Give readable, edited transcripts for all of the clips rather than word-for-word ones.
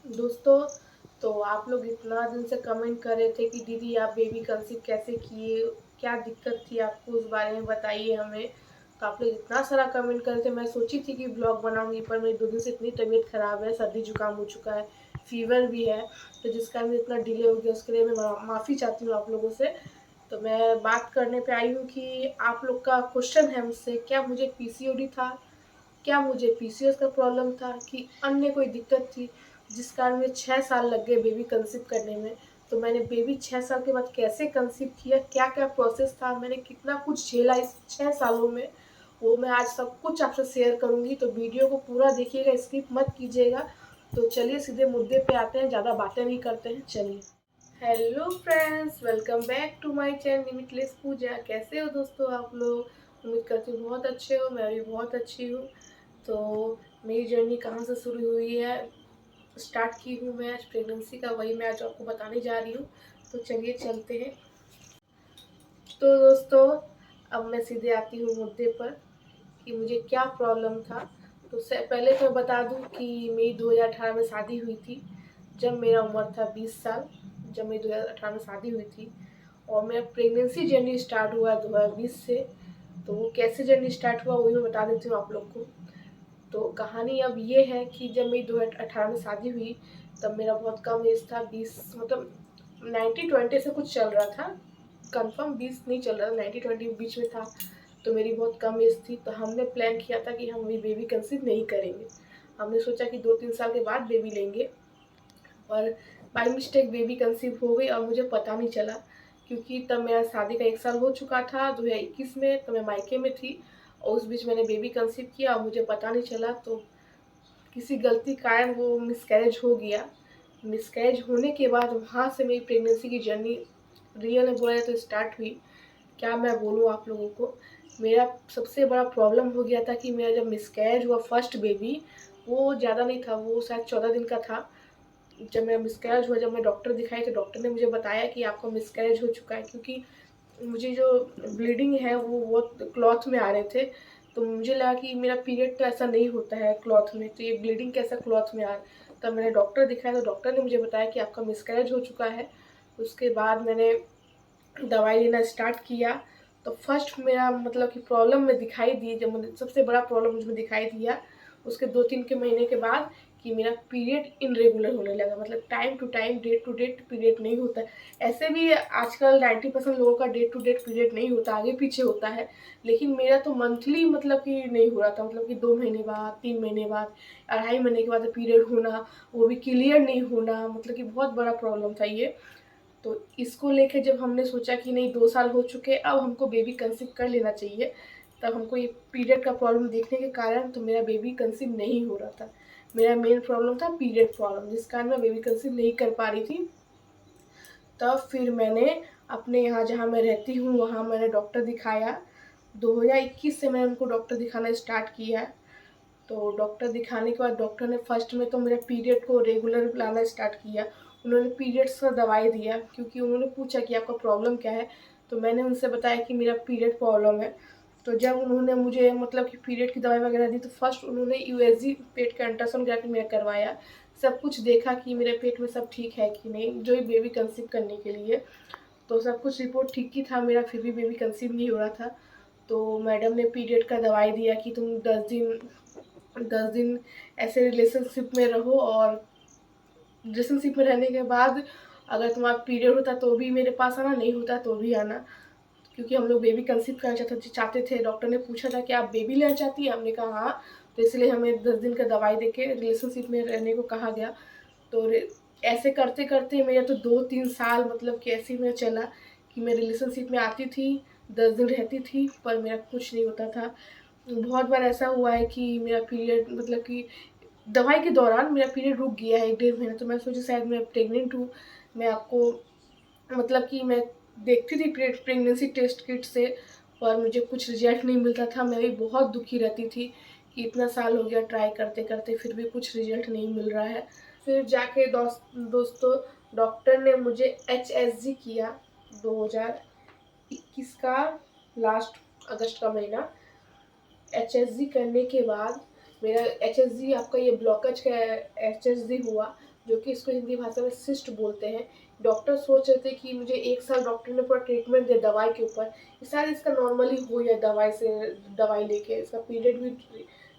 दोस्तों, तो आप लोग इतना दिन से कमेंट कर रहे थे कि दीदी आप बेबी कंसीव कैसे किए, क्या दिक्कत थी आपको, उस बारे में बताइए हमें। तो आप लोग इतना सारा कमेंट कर रहे थे, मैं सोची थी कि ब्लॉग बनाऊंगी, पर मेरी 2 दिन से इतनी तबीयत ख़राब है, सर्दी जुकाम हो चुका है, फीवर भी है। तो जिस कारण इतना डिले हो गया उसके लिए मैं माफ़ी चाहती हूँ आप लोगों से। तो मैं बात करने पे आई हूँ कि आप लोग का क्वेश्चन है मुझसे, क्या मुझे पीसीओडी था, क्या मुझे पीसीओएस का प्रॉब्लम था कि अन्य कोई दिक्कत थी जिस कारण मुझे 6 साल लग गए बेबी कंसीव करने में। तो मैंने बेबी 6 साल के बाद कैसे कंसीव किया, क्या क्या प्रोसेस था, मैंने कितना कुछ झेला इस 6 सालों में, वो मैं आज सब कुछ आपसे शेयर करूंगी। तो वीडियो को पूरा देखिएगा, स्किप मत कीजिएगा। तो चलिए सीधे मुद्दे पे आते हैं, ज़्यादा बातें नहीं करते हैं, चलिए। Hello friends, welcome back to my channel limitless Pooja. कैसे हो दोस्तों आप लोग? उम्मीद करती हूँ बहुत अच्छे हो, मैं भी बहुत अच्छी हूँ। तो मेरी जर्नी कहाँ से शुरू हुई है, स्टार्ट की हूँ मैं आज प्रेगनेंसी का, वही मैं आज आपको बताने जा रही हूँ। तो चलिए चलते हैं। तो दोस्तों, अब मैं सीधे आती हूँ मुद्दे पर कि मुझे क्या प्रॉब्लम था। तो पहले तो मैं बता दूँ कि मेरी 2018 में शादी हुई थी, जब मेरा उम्र था 20 साल। जब मेरी 2018 में शादी हुई थी और मेरा प्रेगनेंसी जर्नी स्टार्ट हुआ 2020 से। तो वो कैसे जर्नी स्टार्ट हुआ वही मैं बता देती हूँ आप लोग को। तो कहानी अब ये है कि जब मेरी 2018 में शादी हुई तब मेरा बहुत कम एज था, 20 मतलब 90-20 से कुछ चल रहा था, कंफर्म 20 नहीं चल रहा था, 90-20 बीच में था। तो मेरी बहुत कम एज थी, तो हमने प्लान किया था कि हम अभी बेबी कंसीव नहीं करेंगे। हमने सोचा कि 2-3 साल के बाद बेबी लेंगे, और बाई मिस्टेक बेबी कंसीव हो गई और मुझे पता नहीं चला। क्योंकि तब मेरा शादी का 1 साल हो चुका था 2021 में, तो मैं मायके में थी और उस बीच मैंने बेबी कंसीव किया और मुझे पता नहीं चला। तो किसी गलती कारण वो मिसकैरेज हो गया। मिसकैरेज होने के बाद वहाँ से मेरी प्रेगनेंसी की जर्नी रियल में बोला जाए तो स्टार्ट हुई। क्या मैं बोलूँ आप लोगों को, मेरा सबसे बड़ा प्रॉब्लम हो गया था कि मेरा जब मिसकैरेज हुआ फर्स्ट बेबी, वो ज़्यादा नहीं था, वो शायद 14 दिन का था। जब मेरा मिसकैरेज हुआ, जब मैं डॉक्टर दिखाई तो डॉक्टर ने मुझे बताया कि आपका मिसकैरेज हो चुका है, क्योंकि मुझे जो ब्लीडिंग है वो बहुत क्लॉथ में आ रहे थे। तो मुझे लगा कि मेरा पीरियड तो ऐसा नहीं होता है क्लॉथ में, तो ये ब्लीडिंग कैसा क्लॉथ में आ रहा है। तब मैंने डॉक्टर दिखाया तो डॉक्टर ने मुझे बताया कि आपका मिसकैरेज हो चुका है। उसके बाद मैंने दवाई लेना स्टार्ट किया। तो फर्स्ट मेरा मतलब कि प्रॉब्लम में दिखाई दी, जब मुझे सबसे बड़ा प्रॉब्लम मुझे दिखाई दिया उसके 2-3 के महीने के बाद, कि मेरा पीरियड इरेगुलर होने लगा, मतलब time to time day to date period नहीं होता है। ऐसे भी आजकल 90% लोगों का डे टू डेट पीरियड नहीं होता, आगे पीछे होता है। लेकिन मेरा तो मंथली मतलब कि नहीं हो रहा था, मतलब कि 2 महीने बाद, 3 महीने बाद, 2.5 महीने के बाद पीरियड होना, वो भी क्लियर नहीं होना, मतलब कि बहुत बड़ा प्रॉब्लम था ये। तो इसको लेके जब हमने सोचा कि नहीं 2 साल हो चुके, अब हमको बेबी कंसीव कर लेना चाहिए, तब हमको ये पीरियड का प्रॉब्लम देखने के कारण तो मेरा बेबी कंसीव नहीं हो रहा था। मेरा मेन प्रॉब्लम था पीरियड प्रॉब्लम, जिस कारण मैं बेबी कंसीव नहीं कर पा रही थी। तब फिर मैंने अपने यहाँ जहाँ मैं रहती हूँ वहाँ मैंने डॉक्टर दिखाया। 2021 से मैंने उनको डॉक्टर दिखाना स्टार्ट किया। तो डॉक्टर दिखाने के बाद डॉक्टर ने फर्स्ट में तो मेरे पीरियड को रेगुलर लाना स्टार्ट किया। उन्होंने पीरियड्स का दवाई दिया, क्योंकि उन्होंने पूछा कि आपका प्रॉब्लम क्या है। तो मैंने उनसे बताया कि मेरा पीरियड प्रॉब्लम है। तो जब उन्होंने मुझे मतलब कि पीरियड की दवाई वगैरह दी, तो फर्स्ट उन्होंने यूएसजी पेट का अल्ट्रासाउंड मेरा करवाया। सब कुछ देखा कि मेरे पेट में सब ठीक है कि नहीं, जो बेबी कंसीव करने के लिए। तो सब कुछ रिपोर्ट ठीक ही था मेरा, फिर भी बेबी कंसीव नहीं हो रहा था। तो मैडम ने पीरियड का दवाई दिया कि तुम 10 दिन ऐसे रिलेशनशिप में रहो, और रिलेशनशिप में रहने के बाद अगर तुम्हारा पीरियड होता तो भी मेरे पास आना, नहीं होता तो भी आना। क्योंकि हम लोग बेबी कंसीव करना चाहते थे। डॉक्टर ने पूछा था कि आप बेबी लेना चाहती है, हमने कहा हाँ। तो इसलिए हमें 10 दिन का दवाई देके रिलेशनशिप में रहने को कहा गया। तो ऐसे करते करते मेरा तो 2-3 साल मतलब कि ऐसे में चला कि मैं रिलेशनशिप में आती थी, 10 दिन रहती थी, पर मेरा कुछ नहीं होता था। बहुत बार ऐसा हुआ है कि मेरा पीरियड मतलब कि दवाई के दौरान मेरा पीरियड रुक गया है 1-1.5 महीने। तो मैं सोची शायद मैं प्रेग्नेंट हूँ। मैं आपको मतलब कि मैं देखती थी प्रेगनेंसी टेस्ट किट से, पर मुझे कुछ रिजल्ट नहीं मिलता था। मैं भी बहुत दुखी रहती थी कि इतना साल हो गया ट्राई करते करते, फिर भी कुछ रिजल्ट नहीं मिल रहा है। फिर जाके दोस्तों डॉक्टर ने मुझे एचएसजी किया 2021 का लास्ट अगस्त का महीना। एचएसजी करने के बाद मेरा एचएसजी आपका ये ब्लॉकेज का एचएसजी हुआ। जो कि इसको हिंदी भाषा में सिस्ट बोलते हैं। डॉक्टर सोच रहे थे कि मुझे 1 साल डॉक्टर ने पूरा ट्रीटमेंट दिया दवाई के ऊपर, कि शायद इसका नॉर्मली हो जाए दवाई लेके। इसका पीरियड भी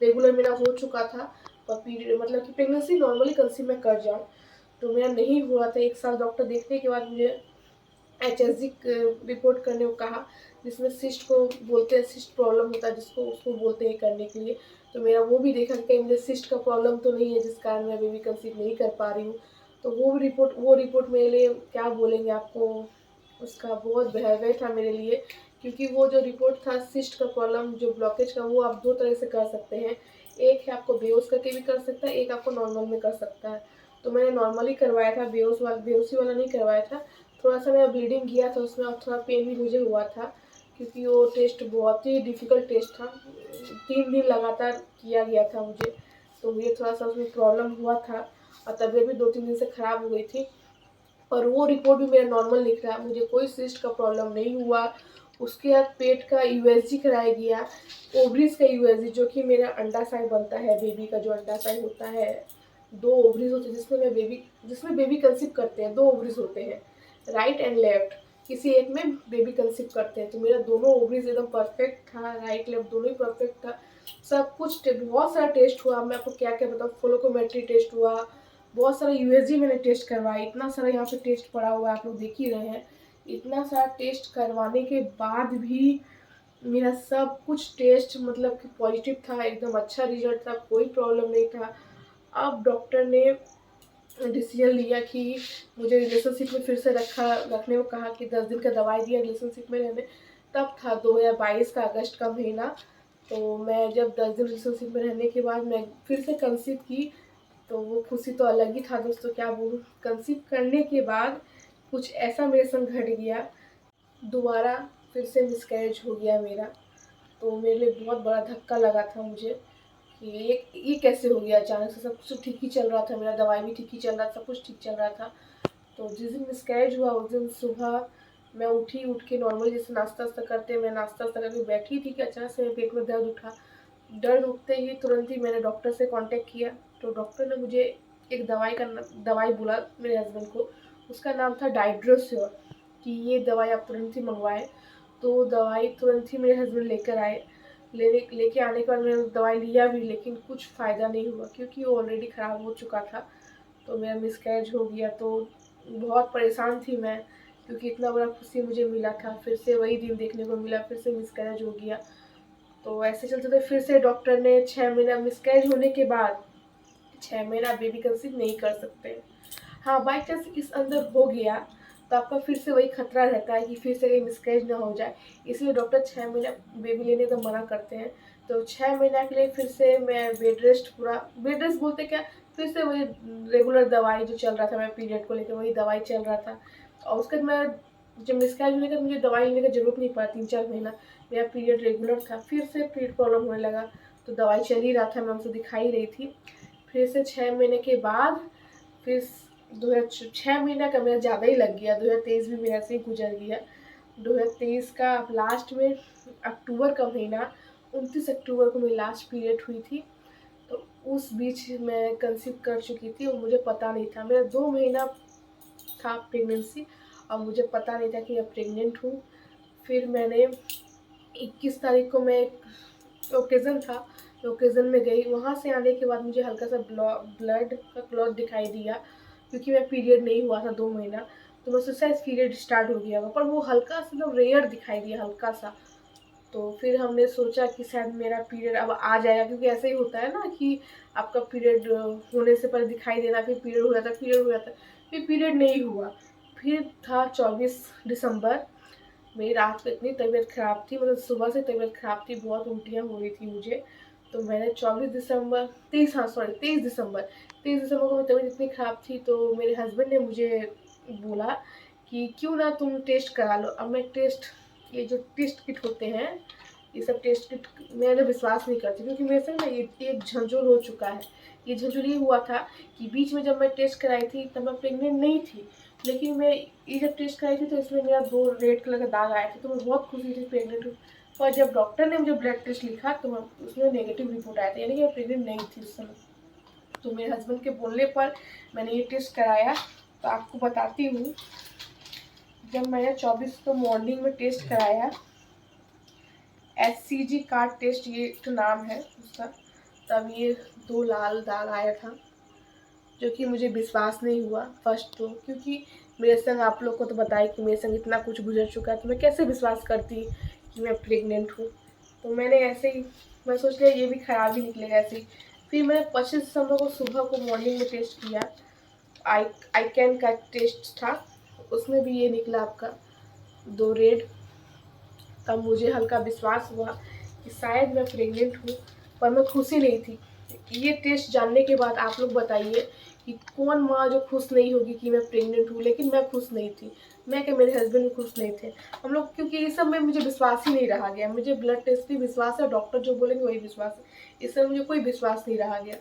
रेगुलर मेरा हो चुका था, और पीरियड मतलब कि प्रेगनेंसी नॉर्मली कंसीव मैं कर जाऊँ। तो मेरा नहीं हुआ था। 1 साल डॉक्टर देखने के बाद मुझे HSG रिपोर्ट करने को कहा, जिसमें सिस्ट को बोलते हैं, सिस्ट प्रॉब्लम होता है जिसको, उसको बोलते हैं करने के लिए। तो मेरा वो भी देखा कि कहीं मुझे सिस्ट का प्रॉब्लम तो नहीं है जिस कारण मैं बेबी कंसीव नहीं कर पा रही हूँ। तो वो रिपोर्ट मेरे लिए क्या बोलेंगे आपको, उसका बहुत भयावह था मेरे लिए, क्योंकि वो जो रिपोर्ट था सिस्ट का प्रॉब्लम, जो ब्लॉकेज का, वो आप 2 तरह से कर सकते हैं। एक है आपको बेहोश करके भी कर सकता है, एक आपको नॉर्मल में कर सकता है। तो मैंने नॉर्मली करवाया था, बेहोशी वाला नहीं करवाया था। थोड़ा-सा मेरा ब्लीडिंग गया था उसमें, और थोड़ा पेन भी मुझे हुआ था, क्योंकि वो टेस्ट बहुत ही डिफ़िकल्ट टेस्ट था। 3 दिन लगातार किया गया था मुझे, तो मुझे थोड़ा-सा उसमें प्रॉब्लम हुआ था, और तबीयत भी 2-3 दिन से ख़राब हो गई थी। और वो रिपोर्ट भी मेरा नॉर्मल लिख रहा है, मुझे कोई सिस्ट का प्रॉब्लम नहीं हुआ। उसके बाद पेट का यूएसजी कराया गया, ओवरीज़ का यूएसजी, जो कि मेरा अंडाशय बनता है, बेबी का जो अंडाशय होता है, 2 ओवरीज़ होते हैं जिसमें बेबी कंसीव करते हैं, 2 ओवरीज़ होते हैं, राइट एंड लेफ्ट। किसी एक में बेबी कंसीव करते हैं, तो मेरा दोनों ओवरीज़ एकदम परफेक्ट था, राइट लेफ्ट दोनों ही परफेक्ट था। सब कुछ बहुत सारा टेस्ट हुआ, मैं आपको क्या-क्या बताऊँ, फ्लोकोमेट्री टेस्ट हुआ, बहुत सारा यूएसजी मैंने टेस्ट करवाया, इतना सारा यहाँ पे टेस्ट पड़ा हुआ है, आप लोग देख ही रहे हैं। इतना सारा टेस्ट करवाने के बाद भी मेरा सब कुछ टेस्ट मतलब कि पॉजिटिव था, एकदम अच्छा रिजल्ट था, कोई प्रॉब्लम नहीं था। अब डॉक्टर ने डिसीजन लिया कि मुझे रिलेशनशिप में फिर से रखने को कहा, कि 10 दिन का दवाई दिया रिलेशनशिप में रहने। तब था 2022 का अगस्त का महीना। तो मैं जब 10 दिन रिलेशनशिप में रहने के बाद मैं फिर से कंसीव की, तो वो खुशी तो अलग ही था दोस्तों, क्या बोलूँ। कंसीव करने के बाद कुछ ऐसा मेरे संग घट गया, दोबारा फिर से मिसकैरेज हो गया मेरा। तो मेरे लिए बहुत बड़ा धक्का लगा था मुझे, कि ये कैसे हो गया अचानक से। सब कुछ ठीक ही चल रहा था, मेरा दवाई भी ठीक ही चल रहा था, सब कुछ ठीक चल रहा था। तो जिस दिन मिसकैरेज हुआ उस दिन सुबह मैं उठ के नॉर्मली जैसे नाश्ता-वास्ता करते हैं, मैं नाश्ता-वास्ता करके बैठी थी कि अचानक से मेरे पेट में दर्द उठा। दर्द उठते ही तुरंत ही मैंने डॉक्टर से कॉन्टैक्ट किया, तो डॉक्टर ने मुझे एक दवाई बोला मेरे हस्बैंड को, उसका नाम था डाइड्रोस्योर, कि ये दवाई आप तुरंत ही मँगवाएँ। तो दवाई तुरंत ही मेरे हस्बैंड लेकर आए। लेके आने के बाद मैंने दवाई लिया भी, लेकिन कुछ फ़ायदा नहीं हुआ, क्योंकि वो ऑलरेडी ख़राब हो चुका था। तो मेरा मिसकैरेज हो गया, तो बहुत परेशान थी मैं, क्योंकि इतना बड़ा खुशी मुझे मिला था, फिर से वही दिन देखने को मिला, फिर से मिसकैरेज हो गया। तो ऐसे चलते फिर से डॉक्टर ने 6 महीना मिसकैरेज होने के बाद 6 महीना बेबी कंसीव नहीं कर सकते। हाँ, बाई चांस इस अंदर हो गया, तो आपका फिर से वही खतरा रहता है कि फिर से कहीं मिसकैरेज ना हो जाए। इसलिए डॉक्टर 6 महीना बेबी लेने का मना करते हैं। तो 6 महीना के लिए फिर से मैं बेड रेस्ट बोलते क्या, फिर से वही रेगुलर दवाई जो चल रहा था, मैं पीरियड को लेके वही दवाई चल रहा था। और उसके बाद मैं जब मिसकैरेज होने के बाद मुझे दवाई लेने की ज़रूरत नहीं पड़ा, 3-4 महीना मेरा पीरियड रेगुलर था। फिर से पीरियड प्रॉब्लम होने लगा, तो दवाई चल ही रहा था, मैं उसे दिखा ही रही थी। फिर से 6 महीने के बाद फिर 6 महीना का मेरा ज़्यादा ही लग गया, 2023 भी मेरा ऐसे ही गुजर गया। 2023 का लास्ट में अक्टूबर का महीना, 29 अक्टूबर को मेरी लास्ट पीरियड हुई थी। तो उस बीच मैं कंसीव कर चुकी थी और मुझे पता नहीं था। मेरा 2 महीना था प्रेगनेंसी, और मुझे पता नहीं था कि मैं प्रेग्नेंट हूँ। फिर मैंने 21 तारीख को मैं एक ओकेज़न था, मैं ओकेज़न में गई, वहाँ से आने के बाद मुझे हल्का सा ब्लड का क्लॉट दिखाई दिया, क्योंकि मेरा पीरियड नहीं हुआ था 2 महीना। तो मैं सोचा शायद पीरियड स्टार्ट हो गया होगा, पर वो हल्का सा एकदम रेयर दिखाई दिया, हल्का सा। तो फिर हमने सोचा कि शायद मेरा पीरियड अब आ जाएगा, क्योंकि ऐसा ही होता है ना कि आपका पीरियड होने से पहले दिखाई देना, फिर पीरियड हो जाता है, पीरियड हो जाता है। फिर पीरियड नहीं हुआ। फिर था 24 दिसंबर, मेरी रात को इतनी तबीयत ख़राब थी, मतलब सुबह से तबीयत ख़राब थी, बहुत उल्टियाँ हो रही थी मुझे। तो मैंने 24 दिसंबर 23 हाँ सॉरी 23 दिसंबर को मेरी तबीयत इतनी ख़राब थी, तो मेरे हस्बैंड ने मुझे बोला कि क्यों ना तुम टेस्ट करा लो। अब मैं ये जो टेस्ट किट होते हैं, ये सब टेस्ट किट मैंने विश्वास नहीं करती, क्योंकि मेरे साथ ना ये एक झंझोल हो चुका है। ये झंझोल ये हुआ था कि बीच में जब मैं टेस्ट कराई थी तब मैं प्रेग्नेंट नहीं थी, लेकिन मैं ये जब टेस्ट कराई थी तो इसमें मेरा 2 रेड कलर का दाग आया था, तो मैं बहुत खुशी थी प्रेग्नेंट हूँ। पर जब डॉक्टर ने मुझे ब्लड टेस्ट लिखा तो मैं उसमें नेगेटिव रिपोर्ट आया था, यानी कि मैं प्रेग्नेंट नहीं थी उस समय। तो मेरे हस्बैंड के बोलने पर मैंने ये टेस्ट कराया। तो आपको बताती हूँ, जब मैंने 24 को मॉर्निंग में टेस्ट कराया, HCG कार्ड टेस्ट ये तो नाम है उसका, तब ये 2 लाल दाग आया था, जो कि मुझे विश्वास नहीं हुआ फर्स्ट तो, क्योंकि मेरे संग आप लोग को तो बताया कि मेरे संग इतना कुछ गुजर चुका है, तो मैं कैसे विश्वास करती कि मैं प्रेग्नेंट हूँ। तो मैंने ऐसे ही, मैं सोच लिया ये भी ख़राब ही निकलेगा ऐसे ही। फिर मैंने 25 दिसंबर को सुबह को मॉर्निंग में टेस्ट किया, आई आई कैन का टेस्ट था, उसमें भी ये निकला आपका 2 रेड। तब मुझे हल्का विश्वास हुआ कि शायद मैं प्रेग्नेंट हूँ, पर मैं खुशी नहीं थी। ये टेस्ट जानने के बाद आप लोग बताइए कि कौन माँ जो खुश नहीं होगी कि मैं प्रेग्नेंट हूँ, लेकिन मैं खुश नहीं थी। मैं क्या, मेरे हस्बैंड भी खुश नहीं थे, हम लोग, क्योंकि ये सब में मुझे विश्वास ही नहीं रहा गया। मुझे ब्लड टेस्ट भी विश्वास है, डॉक्टर जो बोलेंगे वही विश्वास है, इस सब मुझे कोई विश्वास नहीं रहा गया।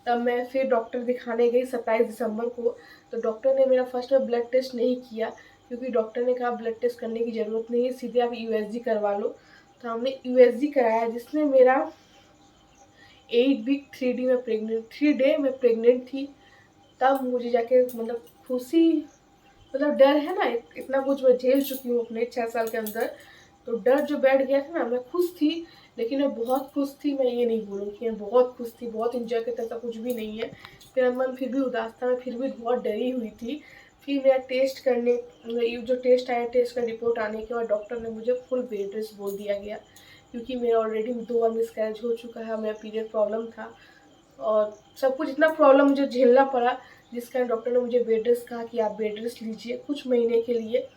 तब मैं फिर डॉक्टर दिखाने गई 27 दिसंबर को। तो डॉक्टर ने मेरा फर्स्ट में ब्लड टेस्ट नहीं किया, क्योंकि डॉक्टर ने कहा ब्लड टेस्ट करने की ज़रूरत नहीं है, सीधे आप USG करवा लो। तो हमने USG कराया, जिसमें मेरा 8 वीक 3 डे में प्रेग्नेंट थी। तब मुझे जाके मतलब खुशी, मतलब डर है ना, इतना कुछ मैं झेल चुकी हूँ अपने 6 साल के अंदर, तो डर जो बैठ गया था ना, मैं खुश थी, लेकिन मैं बहुत खुश थी, मैं ये नहीं बोलूँ कि मैं बहुत खुश थी, बहुत इंजॉय करता, ऐसा कुछ भी नहीं है। मेरा मन फिर भी उदास था, मैं फिर भी बहुत डरी हुई थी। फिर मेरा टेस्ट करने, ये जो टेस्ट आया, टेस्ट का रिपोर्ट आने के बाद डॉक्टर ने मुझे फुल बेड रेस्ट बोल दिया गया, क्योंकि मेरा ऑलरेडी 2 बार मिसकैरेज हो चुका है, मेरा पीरियड प्रॉब्लम था, और सब कुछ इतना प्रॉब्लम मुझे झेलना पड़ा, जिस कारण डॉक्टर ने मुझे बेड रेस्ट कहा कि आप बेड रेस्ट लीजिए कुछ महीने के लिए।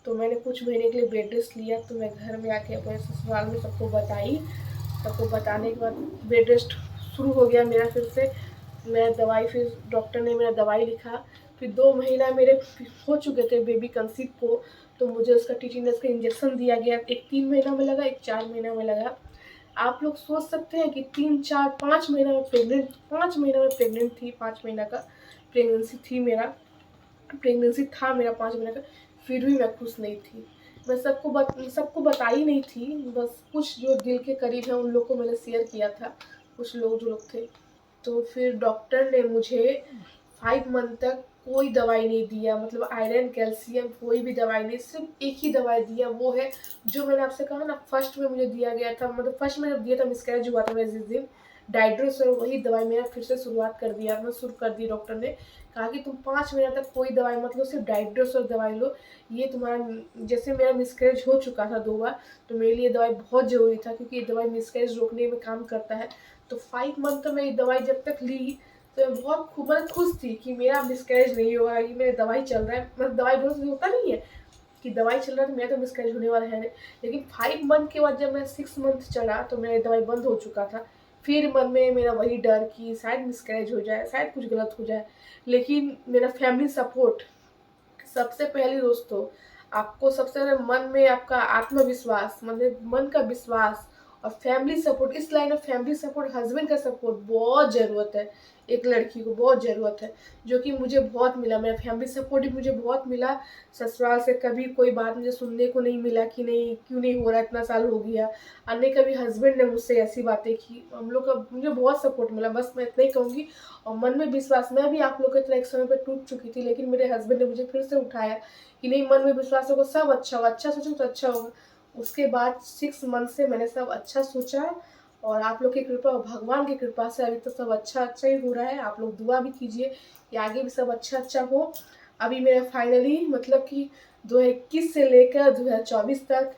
तो मैंने कुछ महीने के लिए बेड रेस्ट लिया। तो मैं घर में आके अपने ससुराल में सबको बताई। सबको बताने के बाद बेड रेस्ट शुरू हो गया मेरा फिर से। मैं दवाई, फिर डॉक्टर ने मेरा दवाई लिखा। फिर 2 महीना मेरे हो चुके थे बेबी कंसीव को, तो मुझे उसका टीटीनस का इंजेक्शन दिया गया। एक 3 महीना में लगा, एक 4 महीना में लगा। आप लोग सोच सकते हैं कि 3, 4, 5 महीना में प्रेग्नेंट, 5 महीना में प्रेग्नेंट थी, 5 महीना का प्रेगनेंसी थी मेरा, प्रेगनेंसी था मेरा 5 महीने का, फिर भी मैं खुश नहीं थी। मैं सबको बताई नहीं थी, बस कुछ जो दिल के करीब है उन लोग को मैंने शेयर किया था, कुछ लोग जो लोग थे। तो फिर डॉक्टर ने मुझे 5 मंथ तक कोई दवाई नहीं दिया, मतलब आयरन, कैल्शियम कोई भी दवाई नहीं, सिर्फ एक ही दवाई दिया, वो है जो मैंने आपसे कहा ना फर्स्ट में मुझे दिया गया था, मतलब फर्स्ट में जब दिया था, मिसकैरेज हुआ था मेरा जिस दिन, डाइड्रोसोल, वही दवाई मेरा फिर से शुरुआत कर दिया, मैं शुरू कर दी। डॉक्टर ने कहा कि तुम 5 महीने तक कोई दवाई मत लो, सिर्फ डाइड्रोसोल दवाई लो। ये तुम्हारा, जैसे मेरा मिसकैरेज हो चुका था 2 बार, तो मेरे लिए दवाई बहुत ज़रूरी था, क्योंकि ये दवाई मिसकैरेज रोकने में काम करता है। तो 5 मंथ तो मैं ये दवाई जब तक ली, तो मैं बहुत मतलब खुश थी कि मेरा मिसकैरेज नहीं होगा, कि मेरा दवाई चल रहा है, मतलब दवाई भरोसे होता नहीं है कि दवाई चल रहा है तो मेरा तो मिसकैरेज होने वाला है नहीं। लेकिन 5 मंथ के बाद जब मैं 6 मंथ चला, तो मेरा दवाई बंद हो चुका था। फिर मन में मेरा वही डर कि शायद मिसकैरेज हो जाए, शायद कुछ गलत हो जाए। लेकिन मेरा फैमिली सपोर्ट सबसे पहली दोस्तों, आपको सबसे ज़्यादा मन में आपका आत्मविश्वास, मतलब मन का विश्वास और फैमिली सपोर्ट, इस लाइन में फैमिली सपोर्ट, हस्बैंड का सपोर्ट बहुत ज़रूरत है, एक लड़की को बहुत ज़रूरत है, जो कि मुझे बहुत मिला। मेरा फैमिली सपोर्ट भी मुझे बहुत मिला। ससुराल से कभी कोई बात मुझे सुनने को नहीं मिला कि नहीं क्यों नहीं हो रहा, इतना साल हो गया। और नहीं कभी हस्बैंड ने मुझसे ऐसी बातें की, हम लोग का मुझे बहुत सपोर्ट मिला, बस मैं इतना ही कहूँगी। और मन में विश्वास, मैं भी आप लोग की तरह एक समय पे टूट चुकी थी, लेकिन मेरे हस्बैंड ने मुझे फिर से उठाया कि नहीं, मन में विश्वास होगा, सब अच्छा होगा, अच्छा सोचो तो अच्छा होगा। उसके बाद 6 मंथ से मैंने सब अच्छा सोचा, और आप लोग की कृपा और भगवान की कृपा से अभी तो सब अच्छा ही हो रहा है। आप लोग दुआ भी कीजिए कि आगे भी सब अच्छा हो। अभी मेरा फाइनली मतलब कि 2021 से लेकर 2024 तक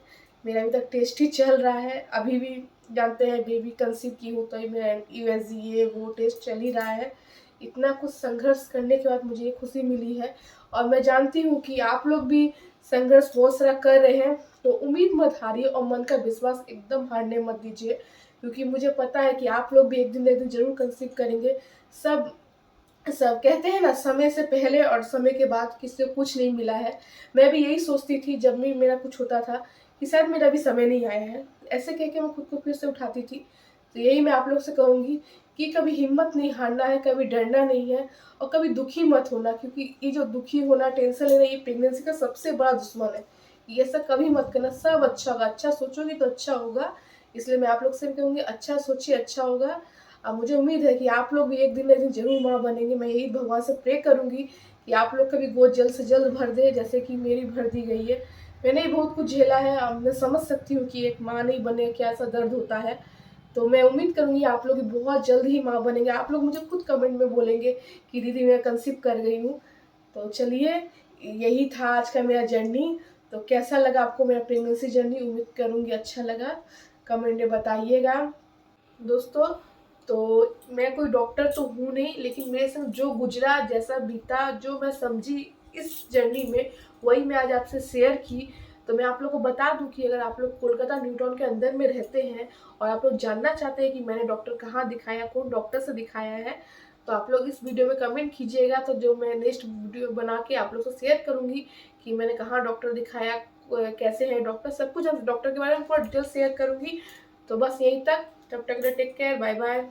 मेरा अभी तक टेस्ट ही चल रहा है। अभी भी जानते हैं बेबी कंसीव की हूँ, तो मेरा USG ये वो टेस्ट चल ही रहा है। इतना कुछ संघर्ष करने के बाद मुझे ये खुशी मिली है, और मैं जानती हूँ कि आप लोग भी संघर्ष बहुत सारा कर रहे हैं। तो उम्मीद मत हारिए और मन का विश्वास एकदम हारने मत दीजिए, क्योंकि मुझे पता है कि आप लोग भी एक दिन ज़रूर कंसीव करेंगे। सब सब कहते हैं ना, समय से पहले और समय के बाद किसी को कुछ नहीं मिला है। मैं भी यही सोचती थी जब भी मेरा कुछ होता था कि शायद मेरा भी समय नहीं आया है। ऐसे कह के मैं खुद को फिर से उठाती थी। तो यही मैं आप लोग से कहूँगी कि कभी हिम्मत नहीं हारना है, कभी डरना नहीं है, और कभी दुखी मत होना, क्योंकि ये जो दुखी होना, टेंशन लेना, ये प्रेगनेंसी का सबसे बड़ा दुश्मन है। ये सब कभी मत करना, सब अच्छा होगा, अच्छा सोचोगी तो अच्छा होगा। इसलिए मैं आप लोग से भी कहूँगी अच्छा सोचिए, अच्छा होगा। अब मुझे उम्मीद है कि आप लोग भी एक दिन ना एक दिन ज़रूर माँ बनेंगे। मैं यही भगवान से प्रे करूँगी कि आप लोग का भी गोद जल्द से जल्द भर दे, जैसे कि मेरी भर दी गई है। मैंने भी बहुत कुछ झेला है, अब मैं समझ सकती हूँ कि एक माँ नहीं बनने का कैसा दर्द होता है। तो मैं उम्मीद करूँगी आप लोग भी बहुत जल्द ही माँ बनेंगे। आप लोग मुझे खुद कमेंट में बोलेंगे कि दीदी मैं कंसीव कर गई हूँ। तो चलिए, यही था आज का मेरा जर्नी। तो कैसा लगा आपको मेरा प्रेगनेंसी जर्नी? उम्मीद करूँगी अच्छा लगा। कमेंट में बताइएगा। दोस्तों, तो मैं कोई डॉक्टर तो हूँ नहीं, लेकिन मेरे संग जो गुजरा, जैसा बीता, जो मैं समझी इस जर्नी में, वही मैं आज आपसे शेयर की। तो मैं आप लोग को बता दूं कि अगर आप लोग कोलकाता न्यू टाउन के अंदर में रहते हैं और आप लोग जानना चाहते हैं कि मैंने डॉक्टर कहाँ दिखाया, कौन डॉक्टर से दिखाया है, तो आप लोग इस वीडियो में कमेंट कीजिएगा। तो जो मैं नेक्स्ट वीडियो बना के आप लोग से शेयर करूँगी कि मैंने कहाँ डॉक्टर दिखाया, कैसे है डॉक्टर, सब कुछ डॉक्टर के बारे में पूरा डिटेल शेयर करूँगी। तो बस यहीं तक। तब तक के लिए टेक केयर, बाय बाय।